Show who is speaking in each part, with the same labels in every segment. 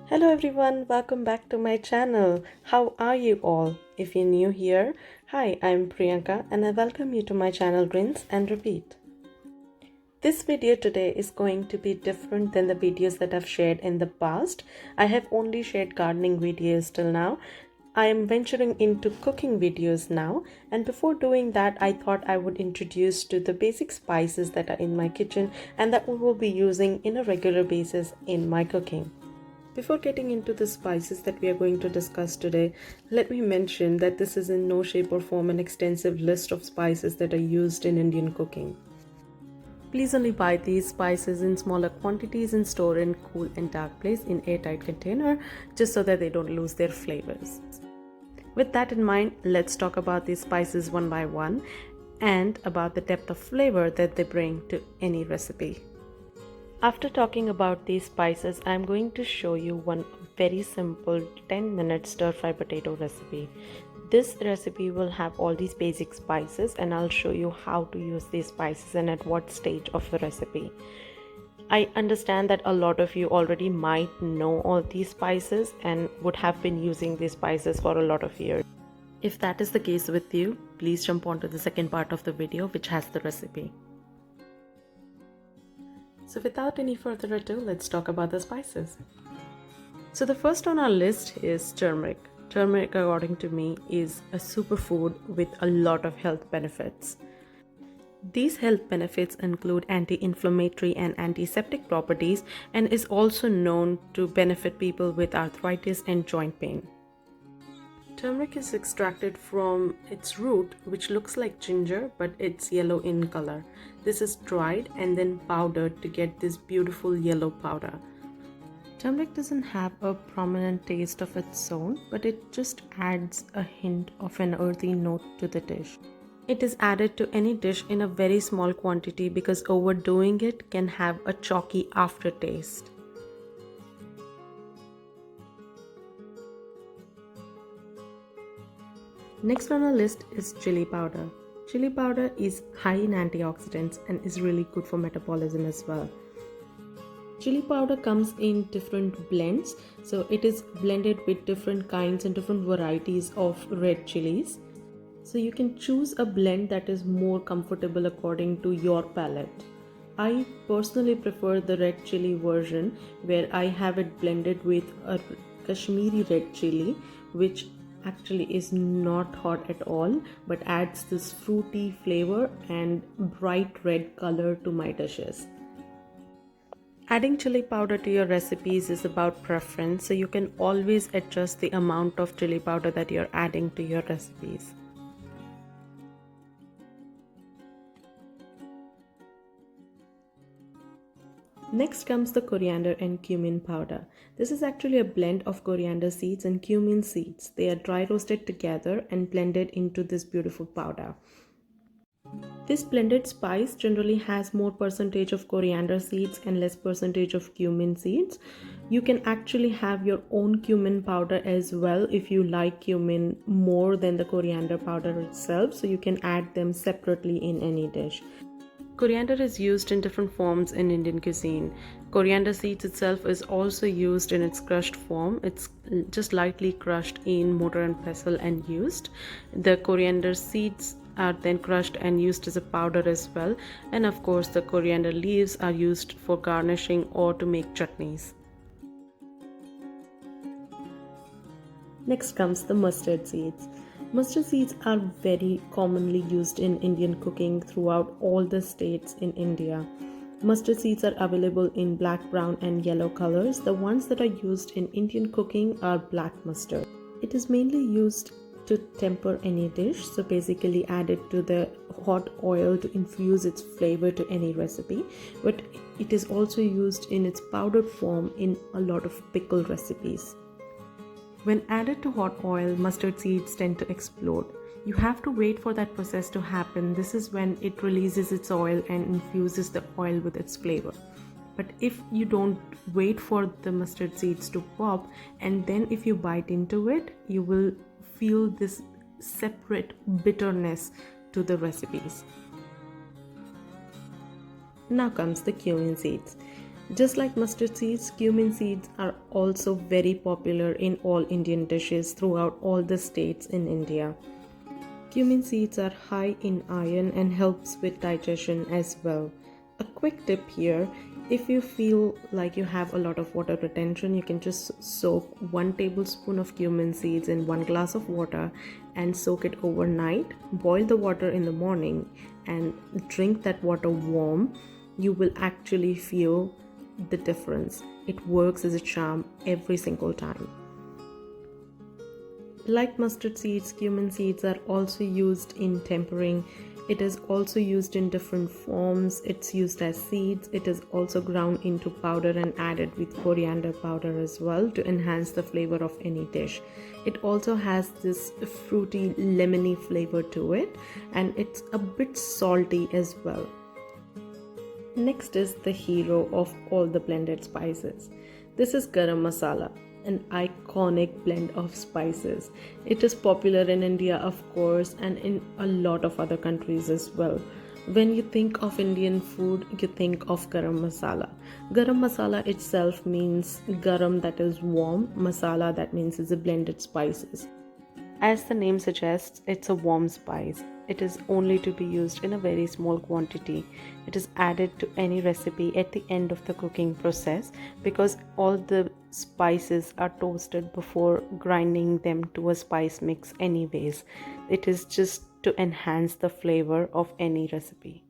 Speaker 1: Hello everyone, welcome back to my channel. How are you all? If you're new here, hi, I'm Priyanka and I welcome you to my channel Rinse and Repeat. This video today is going to be different than the videos that I've shared in the past. I have only shared gardening videos till now. I am venturing into cooking videos now, and before doing that I thought I would introduce to the basic spices that are in my kitchen and that we will be using in a regular basis in my cooking. Before getting into the spices that we are going to discuss today, let me mention that this is in no shape or form an extensive list of spices that are used in Indian cooking. Please only buy these spices in smaller quantities and store in cool and dark place in airtight container just so that they don't lose their flavors. With that in mind, let's talk about these spices one by one and about the depth of flavor that they bring to any recipe. After talking about these spices, I am going to show you one very simple 10-minute stir-fry potato recipe. This recipe will have all these basic spices and I'll show you how to use these spices and at what stage of the recipe. I understand that a lot of you already might know all these spices and would have been using these spices for a lot of years. If that is the case with you, please jump onto the second part of the video which has the recipe. So without any further ado, let's talk about the spices. So the first on our list is turmeric. Turmeric, according to me, is a superfood with a lot of health benefits. These health benefits include anti-inflammatory and antiseptic properties and is also known to benefit people with arthritis and joint pain. Turmeric is extracted from its root, which looks like ginger but it's yellow in color. This is dried and then powdered to get this beautiful yellow powder. Turmeric doesn't have a prominent taste of its own, but it just adds a hint of an earthy note to the dish. It is added to any dish in a very small quantity because overdoing it can have a chalky aftertaste. Next on our list is chili powder. Chili powder is high in antioxidants and is really good for metabolism as well. Chili powder comes in different blends, so it is blended with different kinds and different varieties of red chilies. So you can choose a blend that is more comfortable according to your palate. I personally prefer the red chili version where I have it blended with a Kashmiri red chili, which actually is not hot at all but adds this fruity flavor and bright red color to my dishes. Adding chili powder to your recipes is about preference, so you can always adjust the amount of chili powder that you're adding to your recipes. Next comes the coriander and cumin powder. This is actually a blend of coriander seeds and cumin seeds. They are dry roasted together and blended into this beautiful powder. This blended spice generally has more percentage of coriander seeds and less percentage of cumin seeds. You can actually have your own cumin powder as well if you like cumin more than the coriander powder itself, so you can add them separately in any dish. Coriander is used in different forms in Indian cuisine. Coriander seeds itself is also used in its crushed form. It's just lightly crushed in mortar and pestle and used. The coriander seeds are then crushed and used as a powder as well. And of course, the coriander leaves are used for garnishing or to make chutneys. Next comes the mustard seeds. Mustard seeds are very commonly used in Indian cooking throughout all the states in India. Mustard seeds are available in black, brown and yellow colors. The ones that are used in Indian cooking are black mustard. It is mainly used to temper any dish, so basically added to the hot oil to infuse its flavor to any recipe, but it is also used in its powdered form in a lot of pickle recipes. When added to hot oil, mustard seeds tend to explode. You have to wait for that process to happen. This is when it releases its oil and infuses the oil with its flavor. But if you don't wait for the mustard seeds to pop and then if you bite into it, you will feel this separate bitterness to the recipes. Now comes the cumin seeds. Just like mustard seeds, cumin seeds are also very popular in all Indian dishes throughout all the states in India. Cumin seeds are high in iron and helps with digestion as well. A quick tip here, if you feel like you have a lot of water retention, you can just soak 1 tablespoon of cumin seeds in 1 glass of water and soak it overnight. Boil the water in the morning and drink that water warm. You will actually feel the difference. It works as a charm every single time. Like mustard seeds, cumin seeds are also used in tempering. It is also used in different forms. It's used as seeds. It is also ground into powder and added with coriander powder as well to enhance the flavor of any dish. It also has this fruity, lemony flavor to it, and it's a bit salty as well. Next is the hero of all the blended spices. This is Garam Masala, an iconic blend of spices. It is popular in India, of course, and in a lot of other countries as well. When you think of Indian food, you think of Garam Masala. Garam Masala itself means garam, that is warm, masala, that means it's a blended spices. As the name suggests, it's a warm spice. It is only to be used in a very small quantity. It is added to any recipe at the end of the cooking process because all the spices are toasted before grinding them to a spice mix anyways. It is just to enhance the flavor of any recipe.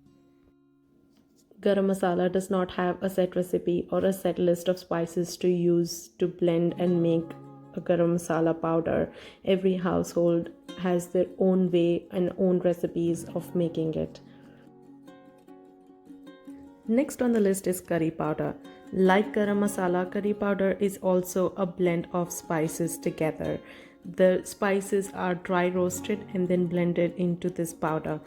Speaker 1: Garam masala does not have a set recipe or a set list of spices to use to blend and make a garam masala powder. Every household has their own way and own recipes of making it. Next on the list is curry powder. Like garam masala, curry powder is also a blend of spices together. The spices are dry roasted and then blended into this powder.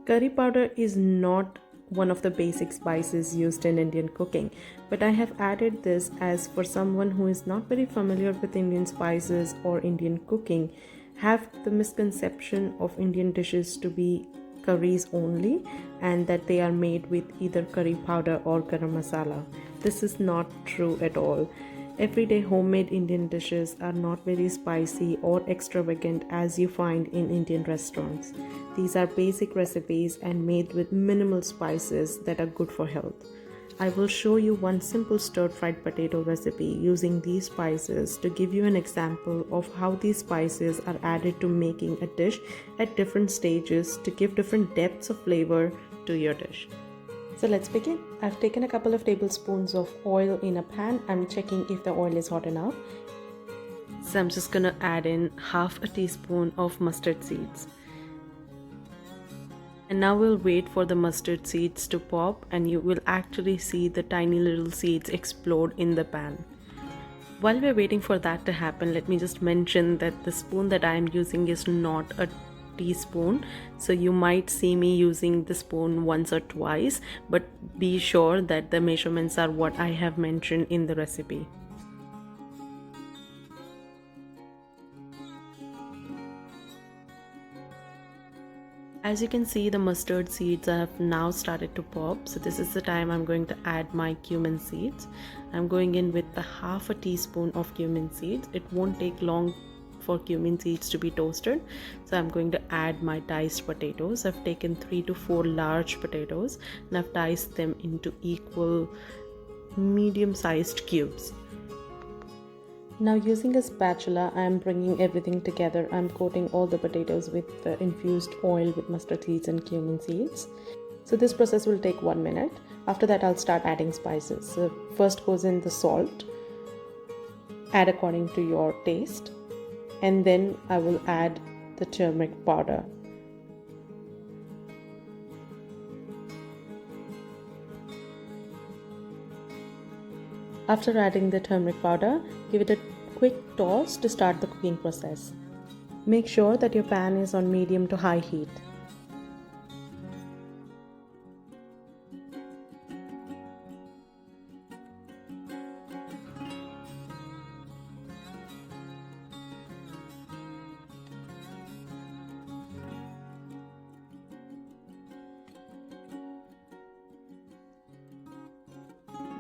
Speaker 1: Curry powder is not one of the basic spices used in Indian cooking, but I have added this as for someone who is not very familiar with Indian spices or Indian cooking, have the misconception of Indian dishes to be curries only and that they are made with either curry powder or garam masala. This is not true at all. Everyday homemade Indian dishes are not very spicy or extravagant as you find in Indian restaurants. These are basic recipes and made with minimal spices that are good for health. I will show you one simple stir-fried potato recipe using these spices to give you an example of how these spices are added to making a dish at different stages to give different depths of flavor to your dish. So let's begin. I've taken a couple of tablespoons of oil in a pan. I'm checking if the oil is hot enough. So I'm just gonna add in half a teaspoon of mustard seeds. And now we'll wait for the mustard seeds to pop and you will actually see the tiny little seeds explode in the pan. While we're waiting for that to happen, let me just mention that the spoon that I am using is not a teaspoon, so you might see me using the spoon once or twice, but be sure that the measurements are what I have mentioned in the recipe. As you can see, the mustard seeds have now started to pop, so this is the time I'm going to add my cumin seeds. I'm going in with the half a teaspoon of cumin seeds. It won't take long for cumin seeds to be toasted, so I'm going to add my diced potatoes. I've taken 3 to 4 large potatoes and I've diced them into equal medium-sized cubes. Now using a spatula, I am bringing everything together. I'm coating all the potatoes with the infused oil with mustard seeds and cumin seeds. So this process will take 1 minute. After that I'll start adding spices. So first goes in the salt, add according to your taste, and then I will add the turmeric powder. After adding the turmeric powder, give it a quick toss to start the cooking process. Make sure that your pan is on medium to high heat.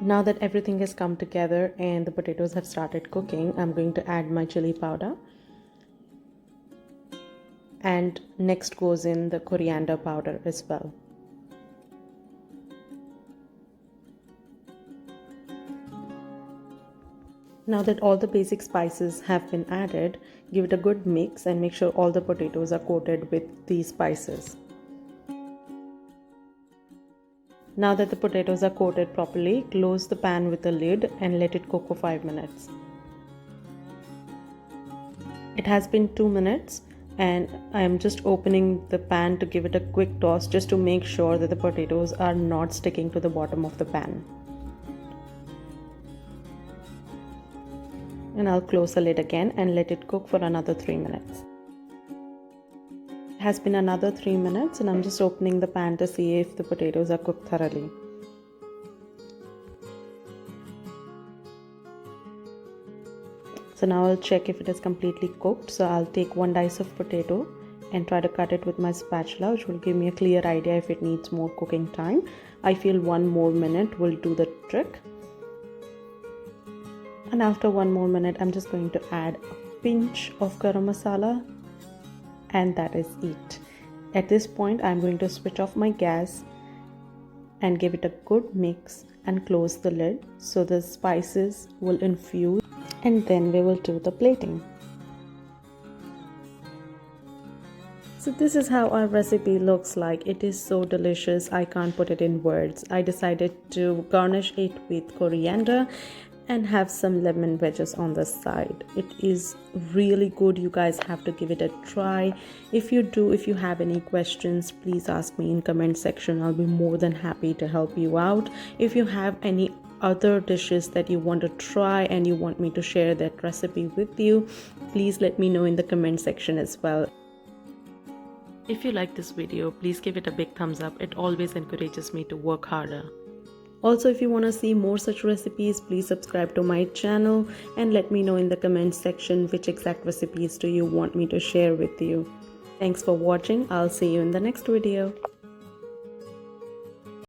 Speaker 1: Now that everything has come together and the potatoes have started cooking, I'm going to add my chili powder. And next goes in the coriander powder as well. Now that all the basic spices have been added, give it a good mix and make sure all the potatoes are coated with these spices. Now that the potatoes are coated properly, close the pan with a lid and let it cook for 5 minutes. It has been 2 minutes and I am just opening the pan to give it a quick toss just to make sure that the potatoes are not sticking to the bottom of the pan. And I'll close the lid again and let it cook for another 3 minutes. It has been another 3 minutes and I'm just opening the pan to see if the potatoes are cooked thoroughly. So now I'll check if it is completely cooked. So I'll take one dice of potato and try to cut it with my spatula, which will give me a clear idea if it needs more cooking time. I feel 1 more minute will do the trick. And after 1 more minute, I'm just going to add a pinch of garam masala, and that is it. At this point, I'm going to switch off my gas and give it a good mix and close the lid so the spices will infuse, and then we will do the plating. So this is how our recipe looks like. It is so delicious, I can't put it in words. I decided to garnish it with coriander and have some lemon wedges on the side. It is really good. You guys have to give it a try. If you have any questions, please ask me in comment section. I'll be more than happy to help you out. If you have any other dishes that you want to try and you want me to share that recipe with you, please let me know in the comment section as well. If you like this video, please give it a big thumbs up. It always encourages me to work harder. Also, if you want to see more such recipes, please subscribe to my channel and let me know in the comments section which exact recipes do you want me to share with you. Thanks for watching. I'll see you in the next video.